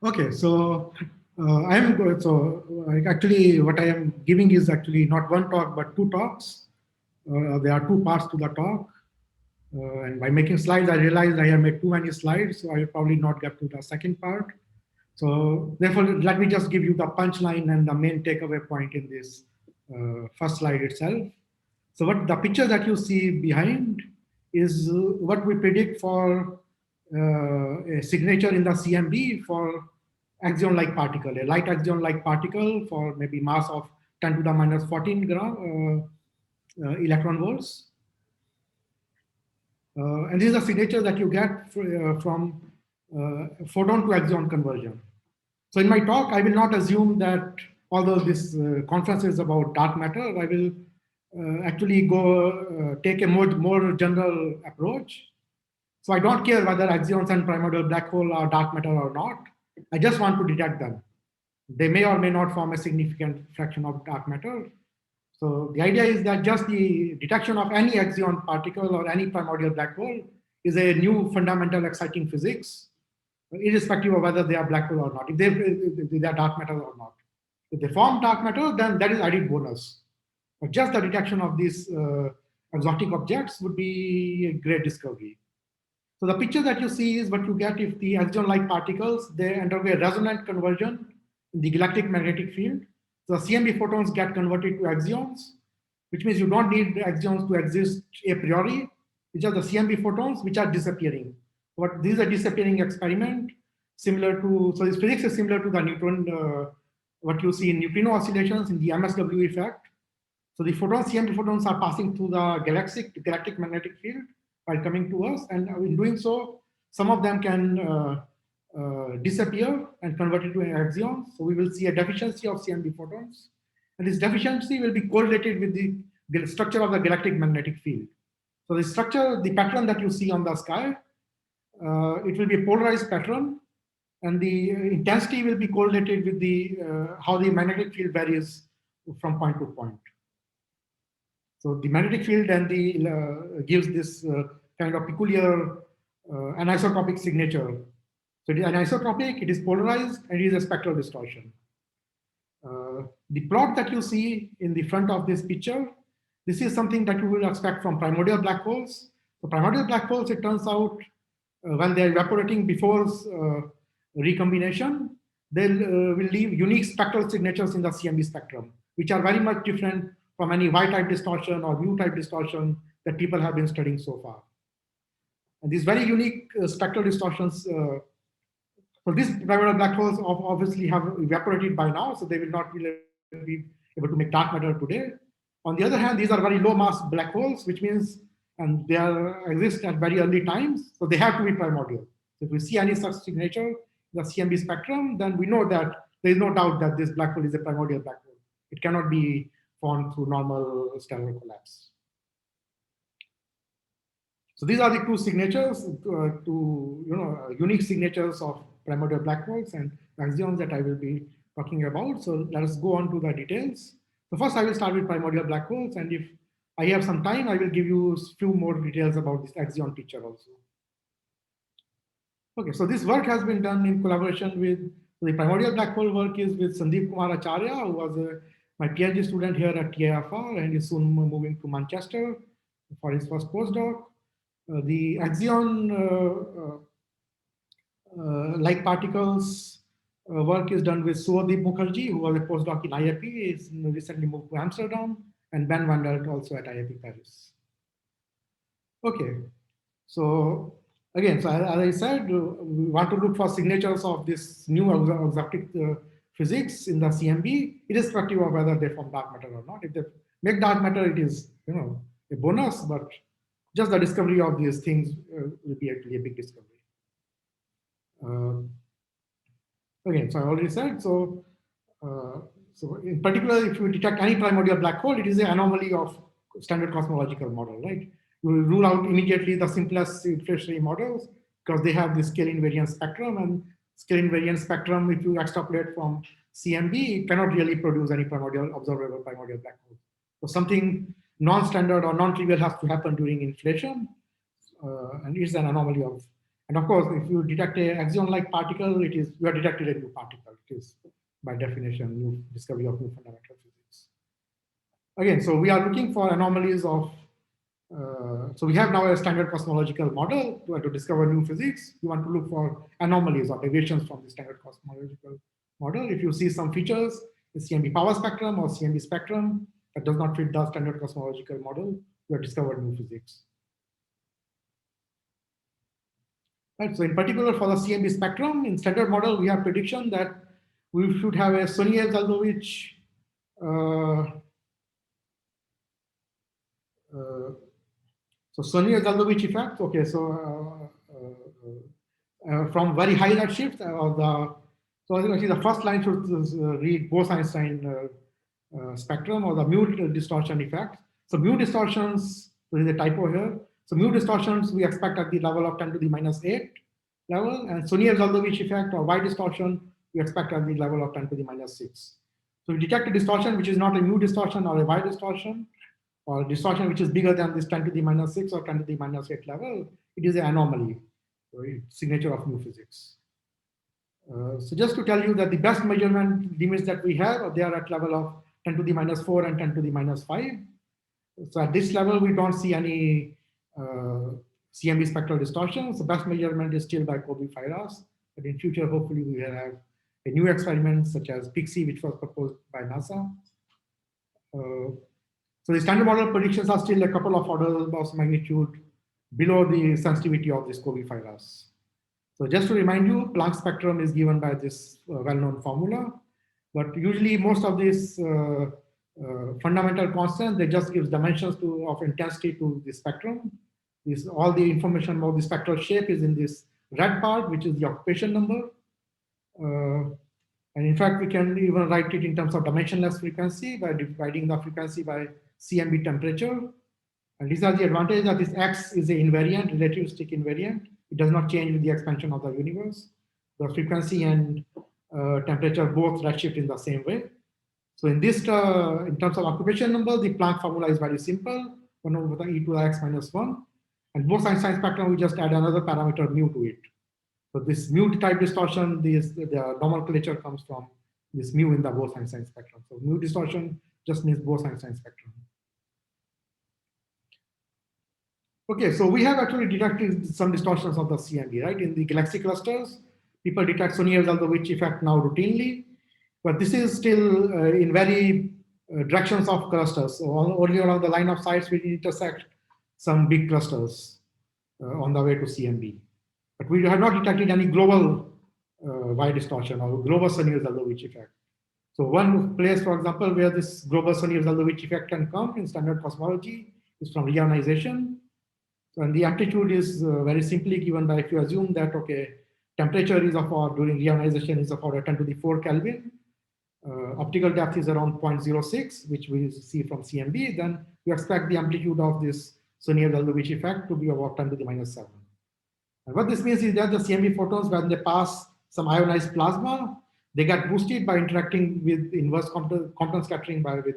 Okay, so I am go- so actually what I am giving is actually not one talk but two talks. There are two parts to the talk, and by making slides, I realized I have made too many slides, so I will probably not get to the second part. So therefore, let me just give you the punchline and the main takeaway point in this first slide itself. So what the picture that you see behind is what we predict for a signature in the CMB for axion-like particle, a light axion-like particle for maybe mass of 10 to the minus 14 gram electron volts. And this is a signature that you get from photon to axion conversion. So in my talk, I will not assume that although this conference is about dark matter, I will actually go take a more general approach. So I don't care whether axions and primordial black hole are dark matter or not. I just want to detect them. They may or may not form a significant fraction of dark matter. So the idea is that just the detection of any axion particle or any primordial black hole is a new fundamental exciting physics, irrespective of whether they are black hole or not, if they are dark matter or not. If they form dark matter, then that is added bonus. But just the detection of these exotic objects would be a great discovery. So the picture that you see is what you get if the axion-like particles, they undergo a resonant conversion in the galactic magnetic field. So the CMB photons get converted to axions, which means you don't need the axions to exist a priori. It's just the CMB photons which are disappearing. What this is a disappearing experiment, similar to, so this physics is similar to the neutron, what you see in neutrino oscillations in the MSW effect. So the photons, CMB photons are passing through the galactic magnetic field while coming to us. And in doing so, some of them can disappear and convert into an axion. So we will see a deficiency of CMB photons. And this deficiency will be correlated with the structure of the galactic magnetic field. So the structure, the pattern that you see on the sky, it will be a polarized pattern, and the intensity will be correlated with the how the magnetic field varies from point to point. So the magnetic field and the gives this kind of peculiar anisotropic signature. So it is anisotropic, it is polarized, and it is a spectral distortion. The plot that you see in the front of this picture, this is something that you will expect from primordial black holes. So primordial black holes, it turns out, when they're evaporating before recombination, they will leave unique spectral signatures in the CMB spectrum, which are very much different from any Y-type distortion or mu-type distortion that people have been studying so far. And these very unique spectral distortions, so these primordial black holes obviously have evaporated by now, so they will not be able to make dark matter today. On the other hand, these are very low mass black holes, which means, and they exist at very early times, so they have to be primordial. So if we see any such signature in the CMB spectrum, then we know that there is no doubt that this black hole is a primordial black hole. It cannot be formed through normal stellar collapse. So these are the two signatures, unique signatures of primordial black holes and axions that I will be talking about. So let us go on to the details. So first I will start with primordial black holes, and if I have some time, I will give you a few more details about this axion picture also. Okay, so this work has been done in collaboration with, the primordial black hole work is with Sandeep Kumar Acharya, who was my PhD student here at TIFR and is soon moving to Manchester for his first postdoc. The axion like particles work is done with Suhadeep Mukherjee, who was a postdoc in IIP. He's recently moved to Amsterdam, and Ben van Delt also at IIP Paris. Okay, so again, so as I said, we want to look for signatures of this new exotic physics in the CMB, irrespective of whether they form dark matter or not. If they make dark matter, it is a bonus, but just the discovery of these things will be actually a big discovery. Again, so I already said, so in particular, if you detect any primordial black hole, it is an anomaly of standard cosmological model, right? You will rule out immediately the simplest inflationary models because they have the scale invariant spectrum, and scale invariant spectrum, if you extrapolate from CMB, it cannot really produce any observable primordial black hole. So something non-standard or non-trivial has to happen during inflation, and it's an anomaly of And of course, if you detect a axion-like particle, you are detected a new particle. It is by definition new discovery of new fundamental physics. Again, so we are looking for anomalies of. So we have now a standard cosmological model to discover new physics. You want to look for anomalies or deviations from the standard cosmological model. If you see some features, the CMB power spectrum or CMB spectrum that does not fit the standard cosmological model, you have discovered new physics. Right. So in particular for the CMB spectrum, in standard model, we have prediction that we should have a Sonia-Zeldovich so Sonia-Zeldovich effect. Okay, so from very high redshift, so actually the first line should read Bose-Einstein spectrum or the mu distortion effect. So mu distortions, there is a typo here. So mu distortions we expect at the level of 10 to the minus 8 level, and Sonia-Zeldovich effect or Y distortion we expect at the level of 10 to the minus 6. So we detect a distortion which is not a mu distortion or a Y distortion, or distortion which is bigger than this 10 to the minus 6 or 10 to the minus 8 level. It is an anomaly, signature of new physics. So just to tell you that the best measurement limits that we have, they are at level of 10 to the minus 4 and 10 to the minus 5. So at this level, we don't see any CMB spectral distortions. The best measurement is still by Kobe-Feiras. But in future, hopefully, we will have a new experiment such as PIXI, which was proposed by NASA. So the standard model predictions are still a couple of orders of magnitude below the sensitivity of this Kobe-Feiras. So just to remind you, Planck spectrum is given by this well-known formula, but usually most of these fundamental constants, they just give dimensions of intensity to the spectrum. All the information about the spectral shape is in this red part, which is the occupation number. And in fact, we can even write it in terms of dimensionless frequency by dividing the frequency by CMB temperature. And these are the advantages that this X is an invariant, relativistic invariant. It does not change with the expansion of the universe. The frequency and temperature both redshift in the same way. So in this, in terms of occupation number, the Planck formula is very simple, 1 over the e to the x minus 1. And Bose-Einstein spectrum, we just add another parameter mu to it. So this mu type distortion, the nomenclature comes from this mu in the Bose-Einstein spectrum. So mu distortion just means Bose-Einstein spectrum. Okay, so we have actually detected some distortions of the CMB, right? In the galaxy clusters, people detect Sonia-Zeldovich effect now routinely, but this is still in very directions of clusters. So only along the line of sights, we intersect some big clusters on the way to CMB. But we have not detected any global Y distortion or global Sonia-Zeldovich effect. So one place, for example, where this global Sonia-Zeldovich effect can come in standard cosmology is from reionization. So, and the amplitude is very simply given by if you assume that, okay, temperature is of or during reionization is of order 10 to the 4 Kelvin. Optical depth is around 0.06, which we see from CMB. Then you expect the amplitude of this Sonia-Zeldovich effect to be about 10 to the minus 7. And what this means is that the CMB photons, when they pass some ionized plasma, they get boosted by interacting with inverse Compton scattering with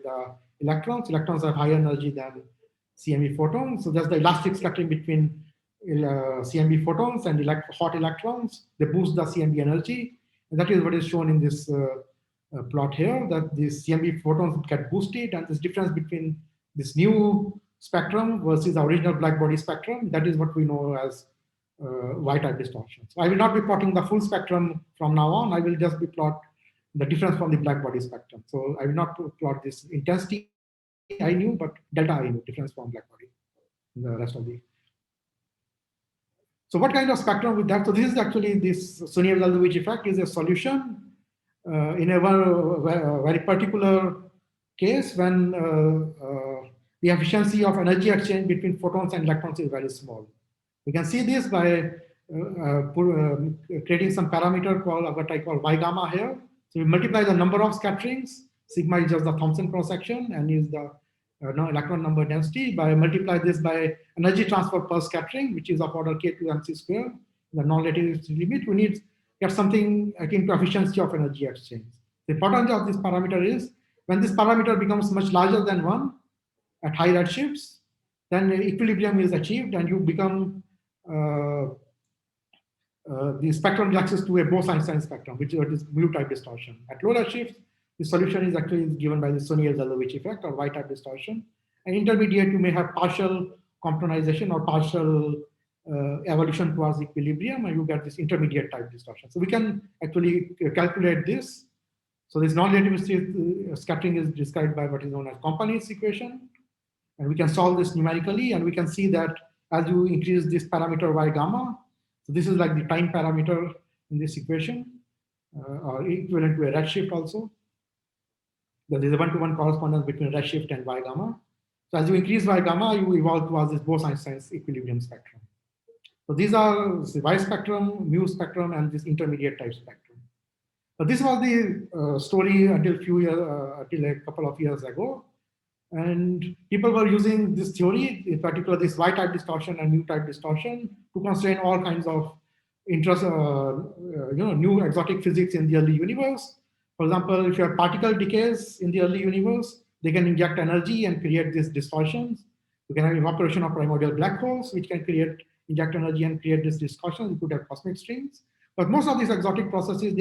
electrons. Electrons have higher energy than CMB photons. So there's the elastic scattering between CMB photons and hot electrons. They boost the CMB energy. And that is what is shown in this plot here, that these CMB photons get boosted, and this difference between this new spectrum versus the original black body spectrum, that is what we know as Y-type distortion. So I will not be plotting the full spectrum from now on. I will just be plot the difference from the black body spectrum. So I will not plot this intensity I knew, but delta I knew, difference from black body in the rest of the. So what kind of spectrum with that? So this is actually this Sonia-Zeldovich effect is a solution in a very particular case when the efficiency of energy exchange between photons and electrons is very small. We can see this by creating some parameter called what I call Y gamma here. So we multiply the number of scatterings. Sigma is just the Thomson cross section and is the electron number density. By multiply this by energy transfer per scattering, which is of order k2 mc square, the non-relativity limit, we need get something akin to efficiency of energy exchange. The importance of this parameter is when this parameter becomes much larger than 1 at high redshifts, then equilibrium is achieved and you become the spectrum reacts to a Bose-Einstein spectrum, which is mu-type distortion. At low redshift, the solution is actually given by the Sonier-Zeldovich effect or Y-type distortion. And intermediate, you may have partial comptonization or partial evolution towards equilibrium, and you get this intermediate type distortion. So we can actually calculate this. So this non-relativistic scattering is described by what is known as Companys equation. And we can solve this numerically, and we can see that as you increase this parameter Y gamma, so this is like the time parameter in this equation, or equivalent to a redshift also. There is a one-to-one correspondence between redshift and Y gamma. So as you increase Y gamma, you evolve towards this Bose-Einstein's equilibrium spectrum. So these are the Y spectrum, mu spectrum, and this intermediate type spectrum. So this was the story until a couple of years ago. And people were using this theory, in particular this Y-type distortion and mu-type distortion, to constrain all kinds of new exotic physics in the early universe. For example, if you have particle decays in the early universe, they can inject energy and create these distortions. You can have evaporation of primordial black holes, which can inject energy and create this distortion. You could have cosmic streams. But most of these exotic processes,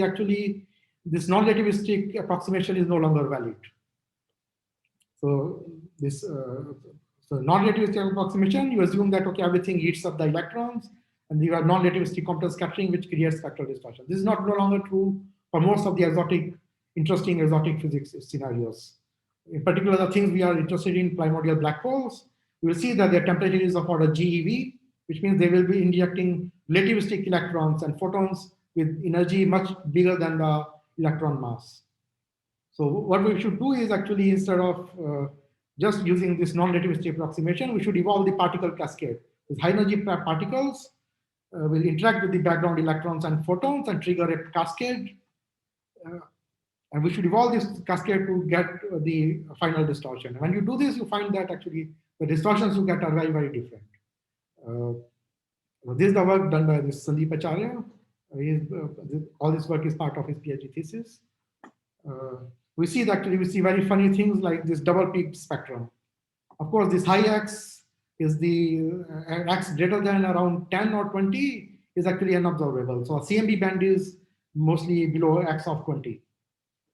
this non-relativistic approximation is no longer valid. So this non-relativistic approximation, you assume that everything eats up the electrons, and you have non-relativistic complex scattering, which creates spectral distortion. This is no longer true for most of the interesting exotic physics scenarios. In particular, the things we are interested in, primordial black holes, we will see that their temperature is of order GeV, which means they will be injecting relativistic electrons and photons with energy much bigger than the electron mass. So what we should do is actually, instead of just using this non-relativistic approximation, we should evolve the particle cascade. These high energy particles will interact with the background electrons and photons and trigger a cascade. And we should evolve this cascade to get the final distortion. And when you do this, you find that actually the distortions you get are very, very different. This is the work done by this Sandeep Acharya. All this work is part of his PhD thesis. We see very funny things like this double peaked spectrum. Of course, this high X is the X greater than around 10 or 20 is actually unobservable. So a CMB band is mostly below X of 20.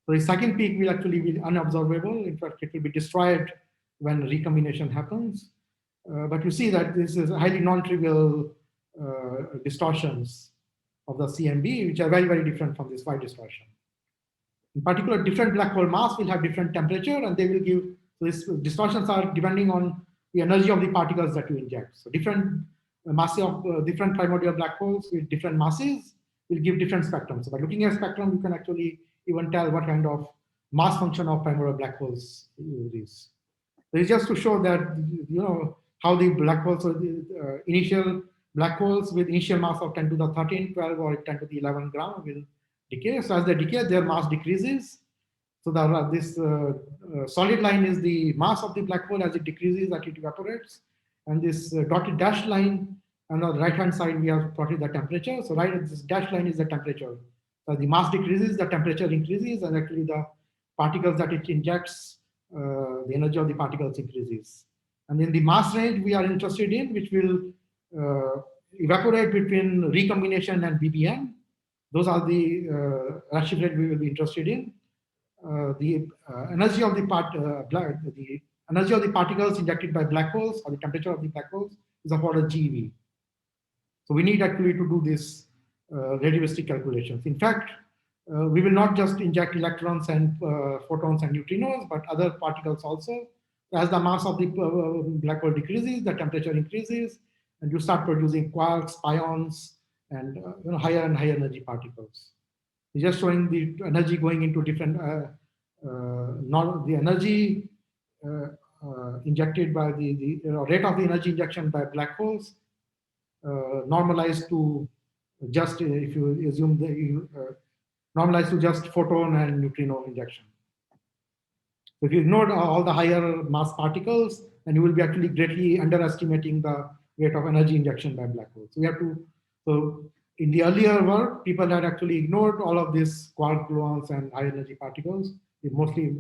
So the second peak will actually be unobservable. In fact, it will be destroyed when recombination happens. But you see that this is highly non-trivial distortions of the CMB, which are very, very different from this Y distortion. In particular, different black hole mass will have different temperature, and they will give, so these distortions are depending on the energy of the particles that you inject. So different masses of different primordial black holes with different masses will give different spectrums. So by looking at spectrum, you can actually even tell what kind of mass function of primordial black holes it is. So it's just to show that, how the black holes, initial black holes with initial mass of 10 to the 13, 12, or 10 to the 11 gram will decay. So as they decay, their mass decreases. So this solid line is the mass of the black hole. As it decreases, that it evaporates. And this dotted dashed line, and on the right-hand side, we have plotted the temperature. So this dashed line is the temperature. So the mass decreases, the temperature increases, and actually the particles that it injects, the energy of the particles increases. And in the mass range we are interested in, which will evaporate between recombination and BBM. Those are the redshift rate we will be interested in. The energy of the particles injected by black holes, or the temperature of the black holes, is of order GeV. So we need actually to do this relativistic calculations. In fact, we will not just inject electrons and photons and neutrinos, but other particles also. As the mass of the black hole decreases, the temperature increases, and you start producing quarks, pions, and higher and higher energy particles. It's just showing the energy going into different, the energy injected by the rate of the energy injection by black holes normalized to just, if you assume normalized to just photon and neutrino injection. So if you ignore all the higher mass particles, then you will be actually greatly underestimating the rate of energy injection by black holes. So we have to, so in the earlier work, people had actually ignored all of these quark gluons and high energy particles. They mostly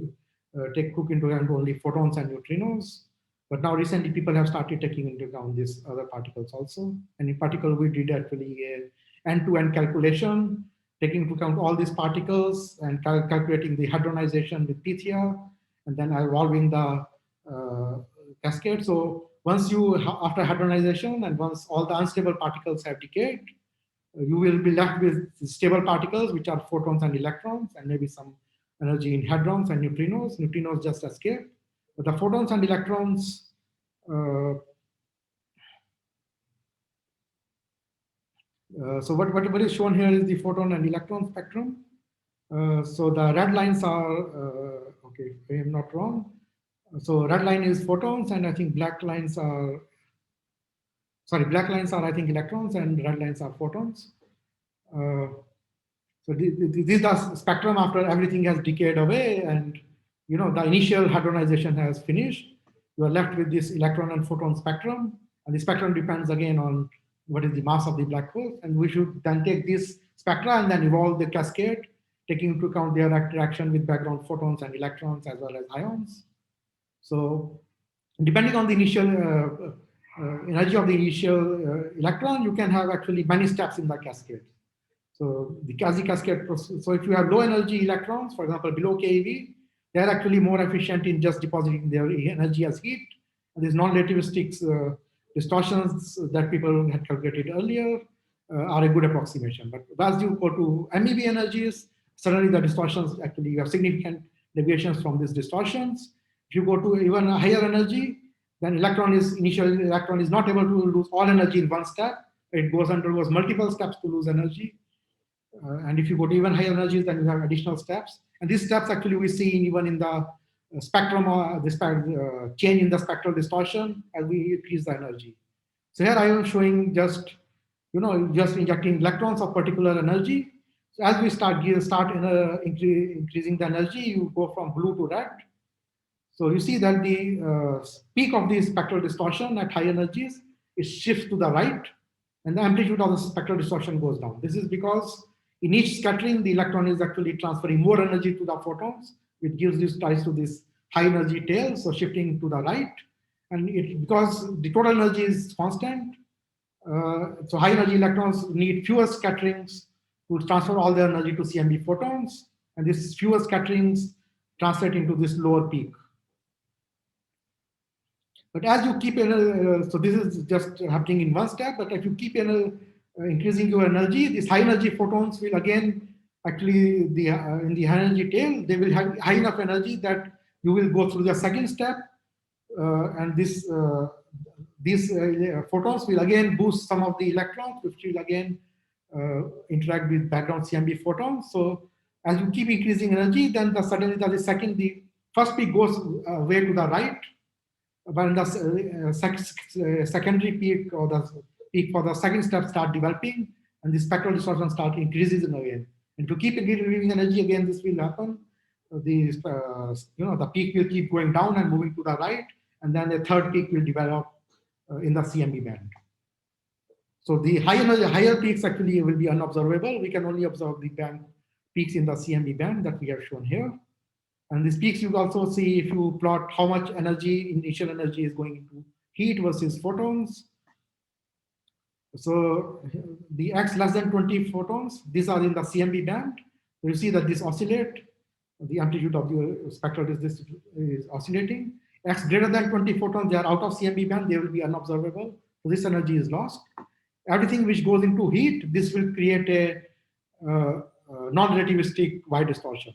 took into account only photons and neutrinos. But now recently people have started taking into account these other particles also. And in particular, we did actually end-to-end calculation, taking into account all these particles and calculating the hadronization with Pythia, and then evolving the cascade. So once you, after hadronization and once all the unstable particles have decayed, you will be left with stable particles, which are photons and electrons, and maybe some energy in hadrons and neutrinos. Neutrinos just escape. But the photons and electrons, so what is shown here is the photon and electron spectrum. So the red lines are, okay, if I am not wrong. So red line is photons, and I think black lines are, sorry, black lines are, I think, electrons, and red lines are photons. So this is the spectrum after everything has decayed away, and the initial hadronization has finished. You are left with this electron and photon spectrum, and the spectrum depends again on what is the mass of the black hole. And we should then take this spectra and then evolve the cascade, taking into account their interaction with background photons and electrons as well as ions. So depending on the initial energy of the initial electron, you can have actually many steps in the cascade. So the quasi-cascade process. So if you have low energy electrons, for example, below keV, they're actually more efficient in just depositing their energy as heat. And these non-relativistic distortions that people had calculated earlier are a good approximation. But as you go to MeV energies, suddenly the distortions, actually you have significant deviations from these distortions. If you go to even a higher energy, then initial electron is not able to lose all energy in one step. It undergoes multiple steps to lose energy. And if you go to even higher energies, then you have additional steps. And these steps actually we see even in the spectrum, this change in the spectral distortion as we increase the energy. So here I am showing just injecting electrons of particular energy. So as we start increasing the energy, you go from blue to red. So you see that the peak of the spectral distortion at high energies is shifts to the right, and the amplitude of the spectral distortion goes down. This is because in each scattering, the electron is actually transferring more energy to the photons, which gives this rise to this high energy tail, so shifting to the right. And because the total energy is constant, so high energy electrons need fewer scatterings to transfer all their energy to CMB photons, and these fewer scatterings translate into this lower peak. But as you keep, so this is just happening in one step, but if you keep increasing your energy, these high energy photons will again, actually in the high energy tail, they will have high enough energy that you will go through the second step, and these photons will again boost some of the electrons, which will again interact with background CMB photons. So as you keep increasing energy, then suddenly the first peak goes way to the right, when the secondary peak or the peak for the second step start developing, and the spectral distortion start increases again. And to keep increasing energy again, this will happen. The peak will keep going down and moving to the right, and then the third peak will develop in the CMB band. So the higher peaks actually will be unobservable. We can only observe the band peaks in the CMB band that we have shown here. And these peaks you also see if you plot how much energy, initial energy, is going into heat versus photons. So the X less than 20 photons, these are in the CMB band. So you see that this oscillate, the amplitude of the spectral is oscillating. X greater than 20 photons, they are out of CMB band, they will be unobservable. So this energy is lost. Everything which goes into heat, this will create a non-relativistic Y distortion.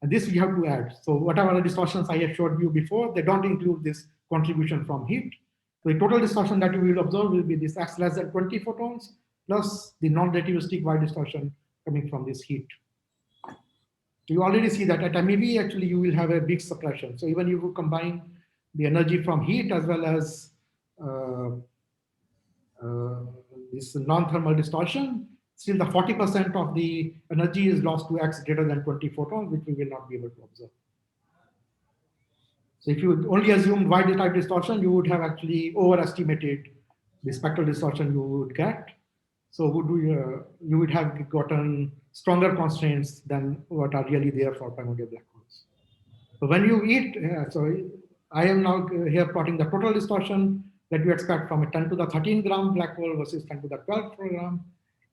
And this we have to add. So whatever the distortions I have showed you before, they don't include this contribution from heat. So the total distortion that you will observe will be this X less than 20 photons plus the non-relativistic Y distortion coming from this heat. So you already see that at MeV, actually, you will have a big suppression. So even you will combine the energy from heat as well as this non-thermal distortion, still the 40% of the energy is lost to X greater than 20 photons, which we will not be able to observe. So if you only assumed Y type distortion, you would have actually overestimated the spectral distortion you would get. So you would have gotten stronger constraints than what are really there for primordial black holes. So when you eat, so I am now here plotting the total distortion that you expect from a 10 to the 13 gram black hole versus 10 to the 12 gram.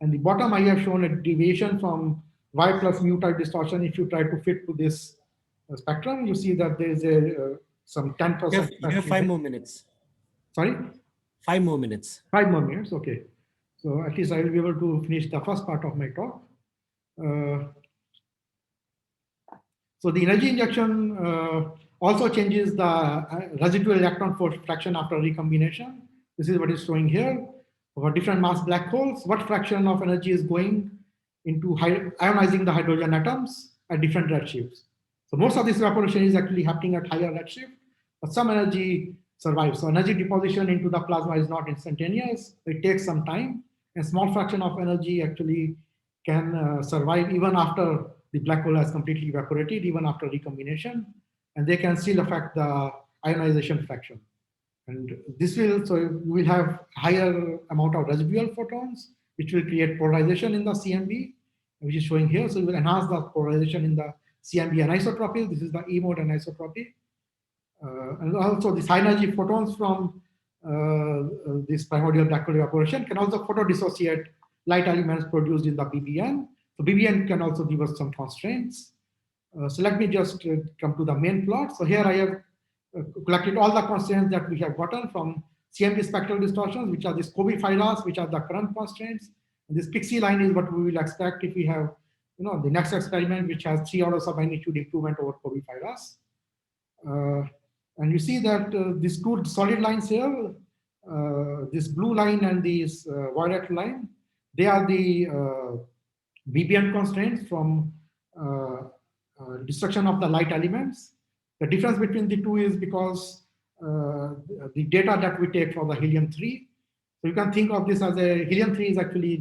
And the bottom, I have shown a deviation from Y plus mu type distortion. If you try to fit to this spectrum, you see that there is a some 10%. You have 5 more minutes. Sorry? 5 more minutes. 5 more minutes, okay. So at least I will be able to finish the first part of my talk. So the energy injection also changes the residual electron fraction after recombination. This is what is showing here. For different mass black holes, what fraction of energy is going into ionizing the hydrogen atoms at different redshifts. So most of this evaporation is actually happening at higher redshift, but some energy survives. So energy deposition into the plasma is not instantaneous. It takes some time. A small fraction of energy actually can survive even after the black hole has completely evaporated, even after recombination, and they can still affect the ionization fraction. And this will, so you will have higher amount of residual photons, which will create polarization in the CMB, which is showing here. So you will enhance the polarization in the CMB anisotropy. This is the E mode anisotropy. And also these high energy photons from this primordial black hole evaporation can also photodissociate light elements produced in the BBN. So BBN can also give us some constraints. So let me just come to the main plot. So here I have collected all the constraints that we have gotten from CMB spectral distortions, which are these Kobe phi-Ras, which are the current constraints. And this pixie line is what we will expect if we have, the next experiment, which has 3 orders of magnitude improvement over Kobe phi-Ras. And you see that these two solid lines here, this blue line and this violet line, they are the BBN constraints from destruction of the light elements. The difference between the two is because the data that we take for the helium-3. So you can think of this as a helium-3 is actually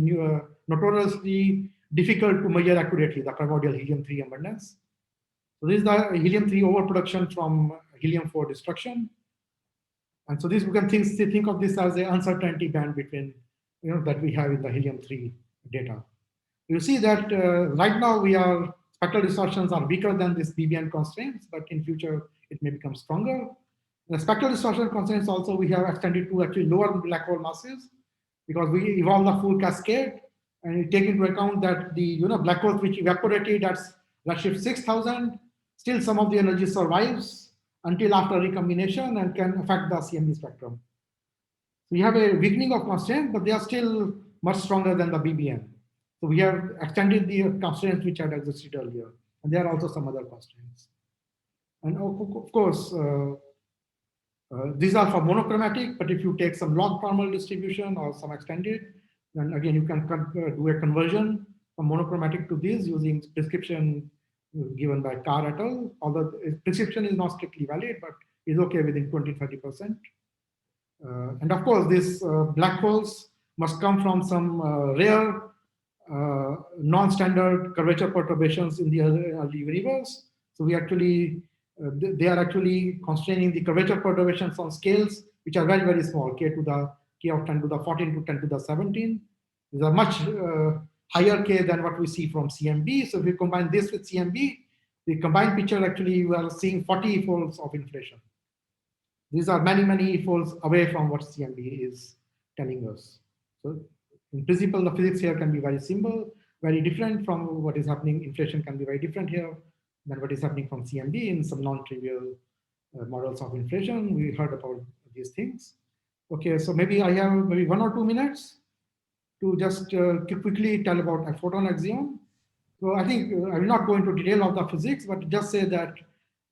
notoriously difficult to measure accurately, the primordial helium-3 abundance. So this is the helium-3 overproduction from helium-4 destruction. And so this we can think of this as an uncertainty band between that we have in the helium-3 data. You see that right now spectral distortions are weaker than this BBN constraints, but in future it may become stronger. The spectral distortion constraints also we have extended to actually lower black hole masses because we evolve the full cascade and we take into account that the black holes which evaporated at redshift 6000, still some of the energy survives until after recombination and can affect the CMB spectrum. So we have a weakening of constraints, but they are still much stronger than the BBN. So we have extended the constraints which had existed earlier, and there are also some other constraints. And of course, these are for monochromatic, but if you take some log formal distribution or some extended, then again, you can do a conversion from monochromatic to these using prescription given by Carr et al. Although prescription is not strictly valid, but is okay within 20-30%. And of course, these black holes must come from some rare non-standard curvature perturbations in the early universe. So we actually, they are actually constraining the curvature perturbations on scales which are very, very small, k of 10 to the 14 to 10 to the 17. These are much higher k than what we see from CMB. So if we combine this with CMB, the combined picture actually we are seeing 40 folds of inflation. These are many, many folds away from what CMB is telling us. So in principle, the physics here can be very simple, very different from what is happening. Inflation can be very different here than what is happening from CMB in some non-trivial models of inflation. We heard about these things. Okay, so maybe I have maybe 1 or 2 minutes to just quickly tell about a photon axion. So I think I will not go into detail of the physics, but just say that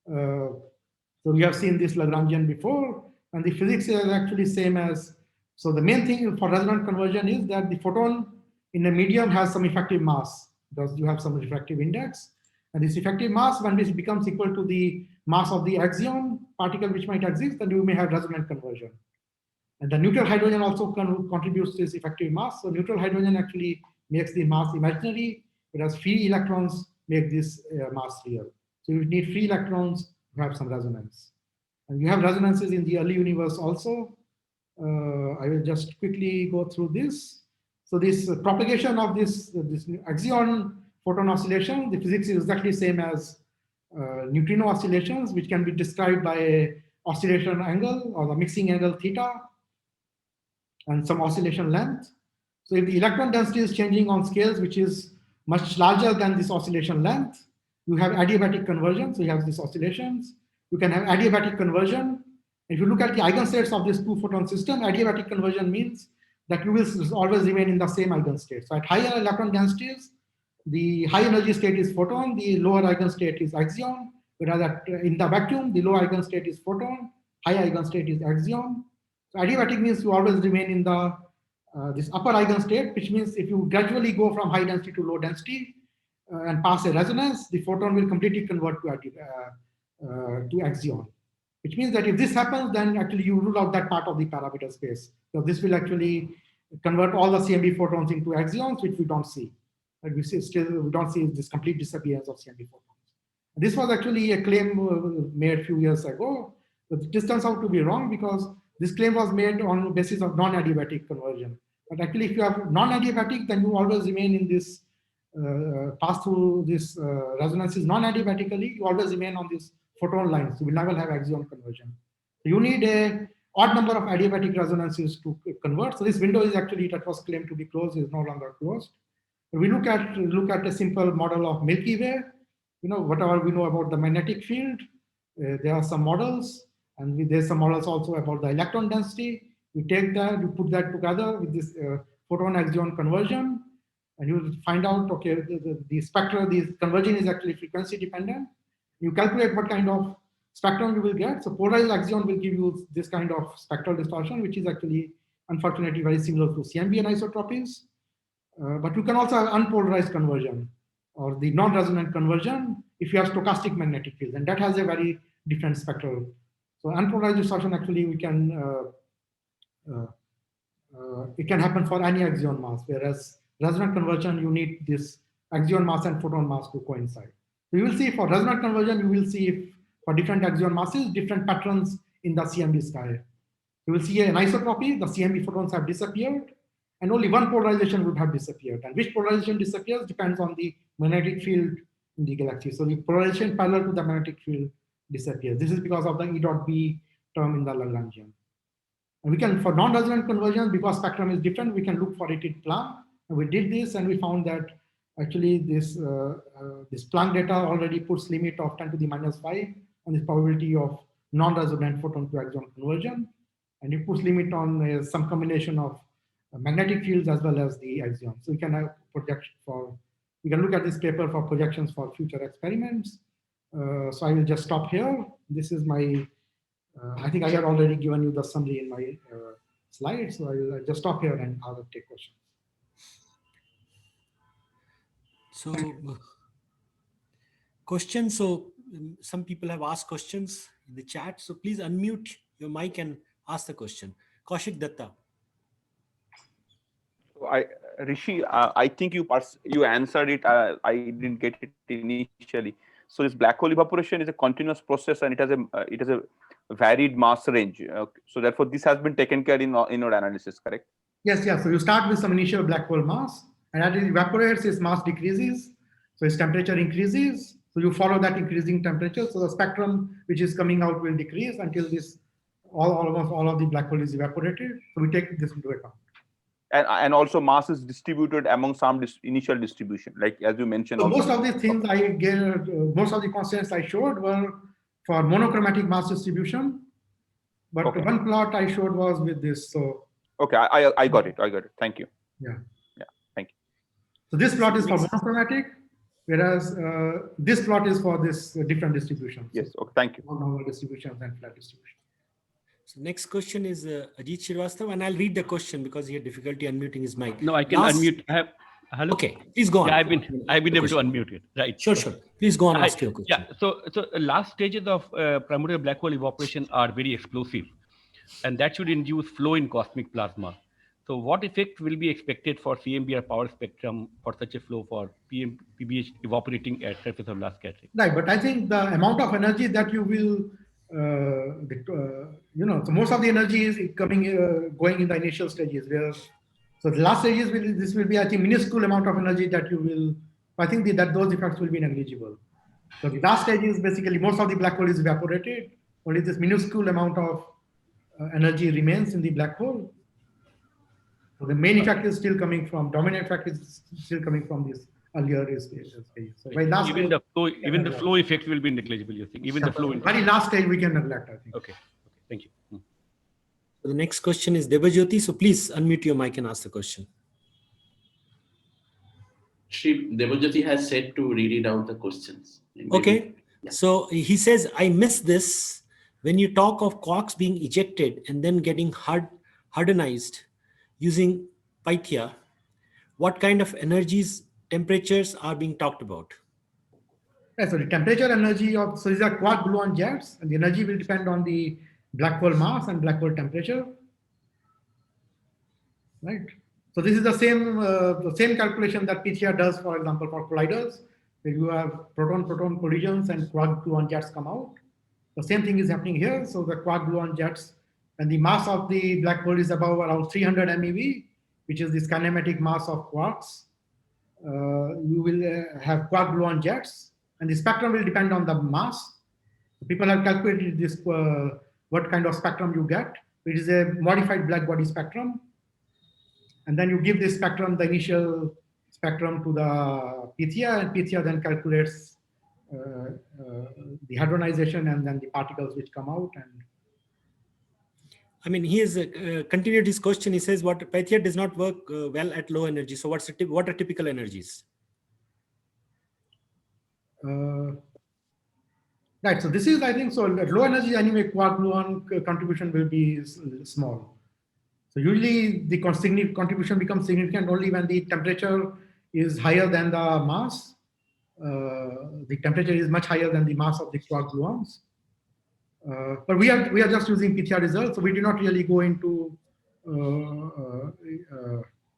so we have seen this Lagrangian before, and the physics is actually same as. So the main thing for resonant conversion is that the photon in a medium has some effective mass. Does you have some refractive index, and this effective mass, when this becomes equal to the mass of the axion particle which might exist, then you may have resonant conversion. And the neutral hydrogen also contributes to this effective mass. So neutral hydrogen actually makes the mass imaginary, whereas free electrons make this mass real. So you need free electrons to have some resonance. And you have resonances in the early universe also. I will just quickly go through this. So this propagation of this axion photon oscillation, the physics is exactly the same as neutrino oscillations, which can be described by a oscillation angle or the mixing angle theta and some oscillation length. So if the electron density is changing on scales which is much larger than this oscillation length, you have adiabatic conversion. So you have these oscillations. You can have adiabatic conversion. If you look at the eigenstates of this two-photon system, adiabatic conversion means that you will always remain in the same eigenstate. So at higher electron densities, the high energy state is photon, the lower eigenstate is axion, whereas in the vacuum, the low eigenstate is photon, high eigenstate is axion. So adiabatic means you always remain in the this upper eigenstate, which means if you gradually go from high density to low density and pass a resonance, the photon will completely convert to axion. Which means that if this happens, then actually you rule out that part of the parameter space. So this will actually convert all the CMB photons into axions, which we don't see. But we don't see this complete disappearance of CMB photons. This was actually a claim made a few years ago, but this turns out to be wrong because this claim was made on the basis of non-adiabatic conversion. But actually, if you have non-adiabatic, then you always remain in this pass through this resonances non-adiabatically. You always remain on this photon lines. You will never have axion conversion. So you need a odd number of adiabatic resonances to convert. So this window is actually, that was claimed to be closed, is no longer closed. But we look at a simple model of Milky Way. Whatever we know about the magnetic field, there are some models, and there's some models also about the electron density. You take that, you put that together with this photon axion conversion, and you will find out, okay, the spectra, the conversion is actually frequency dependent. You calculate what kind of spectrum you will get. So polarized axion will give you this kind of spectral distortion, which is actually, unfortunately, very similar to CMB anisotropies. But you can also have unpolarized conversion or the non-resonant conversion if you have stochastic magnetic fields, and that has a very different spectral. So unpolarized distortion actually it can happen for any axion mass, whereas resonant conversion you need this axion mass and photon mass to coincide. So you will see for resonant conversion, you will see if for different axion masses, different patterns in the CMB sky. You will see an isotropy, the CMB photons have disappeared, and only one polarization would have disappeared. And which polarization disappears depends on the magnetic field in the galaxy. So the polarization parallel to the magnetic field disappears. This is because of the E dot B term in the Lagrangian. And we can, for non-resonant conversion, because spectrum is different, we can look for it in Planck. And we did this, and we found that actually this Planck data already puts limit of 10 to the minus 5 on this probability of non-resonant photon to axion conversion. And it puts limit on some combination of magnetic fields as well as the axion. So we can have projection we can look at this paper for projections for future experiments. So I will just stop here. This is my, I think I had already given you the summary in my slides. So I will just stop here and I will take questions. So questions. So some people have asked questions in the chat. So please unmute your mic and ask the question. Kaushik Datta. Rishi, I think you answered it. I didn't get it initially. So this black hole evaporation is a continuous process, and it has a varied mass range. So therefore, this has been taken care in your analysis, correct? Yes. So you start with some initial black hole mass, and as it evaporates, its mass decreases, so its temperature increases. So you follow that increasing temperature. So the spectrum which is coming out will decrease until this almost all of the black hole is evaporated. So we take this into account. And also mass is distributed among some initial distribution, like as you mentioned. So most of the things I gave, most of the constants I showed were for monochromatic mass distribution, but okay. One plot I showed was with this. So okay, I got it. Thank you. Yeah. Thank you. So this plot is for monochromatic, whereas this plot is for this different distribution. Yes. Okay. Thank you. Normal distributions and flat distribution. So next question is Ajit Srivastava, and I'll read the question because he had difficulty unmuting his mic. No, I can unmute. Hello. Okay, please go on. Yeah, I've been able to unmute it. Right. Sure. Please go on. Ask your question. Yeah. So last stages of primordial black hole evaporation are very explosive, and that should induce flow in cosmic plasma. So what effect will be expected for CMB power spectrum for such a flow for PBH evaporating at surface of last scattering? Right, but I think the amount of energy that you will so most of the energy is going in the initial stages. So the last stages this will be, I think, minuscule amount of energy that you will. I think that those effects will be negligible. So the last stage is basically most of the black hole is evaporated. Only this minuscule amount of energy remains in the black hole. So the main effect is still coming from, dominant effect is still coming from this earlier stage. So by last Even stage, the flow effect will be negligible, you think? Even the flow. very last stage we can neglect, I think. Okay. Thank you. So the next question is Debajyoti. So please unmute your mic and ask the question. Shri Debajyoti has said to read it out the questions. Maybe- Okay. Yeah. So he says, I miss this. When you talk of quarks being ejected and then getting hardenized using Pythia, what kind of energies, temperatures are being talked about? Yeah, so the temperature energy of, so these are quark gluon jets, and the energy will depend on the black hole mass and black hole temperature, right? So this is the same calculation that PTR does, for example, for colliders, where you have proton-proton collisions and quark gluon jets come out. The same thing is happening here. So the quark gluon jets, and the mass of the black hole is above around 300 MeV, which is this kinematic mass of quarks. You will have quark gluon jets, and the spectrum will depend on the mass. People have calculated this, what kind of spectrum you get. It is a modified black body spectrum. And then you give this spectrum, the initial spectrum, to the PTR, and PTR then calculates the hadronization and then the particles which come out. And I mean, he has continued his question. He says, what Pythia does not work well at low energy. So what are typical energies? right, so this is, I think, so at low energy anyway, quark gluon contribution will be small. So usually the contribution becomes significant only when the temperature is higher than the mass. The temperature is much higher than the mass of the quark gluons. But we are just using PTR results, so we do not really go into.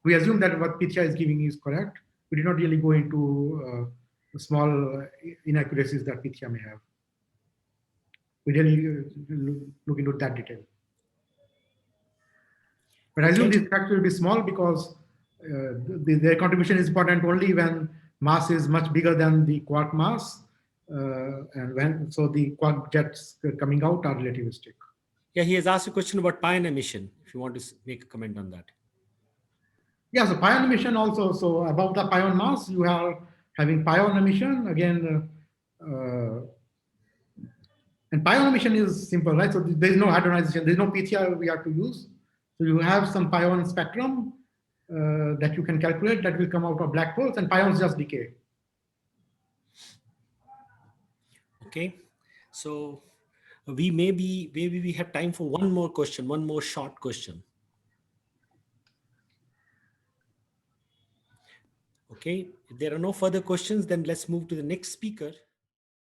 We assume that what PTR is giving is correct. We do not really go into the small inaccuracies that PTR may have. We really look into that detail. But I assume this effect will be small because their contribution is important only when mass is much bigger than the quark mass, and so the quark jets coming out are relativistic. Yeah, he has asked a question about pion emission. If you want to make a comment on that. Yeah, so pion emission also. So above the pion mass, you are having pion emission again. And pion emission is simple, right? So there is no hadronization, there is no PTR we have to use. So you have some pion spectrum that you can calculate that will come out of black holes, and pions just decay. Okay, so maybe we have time for one more question, one more short question. Okay, if there are no further questions, then let's move to the next speaker.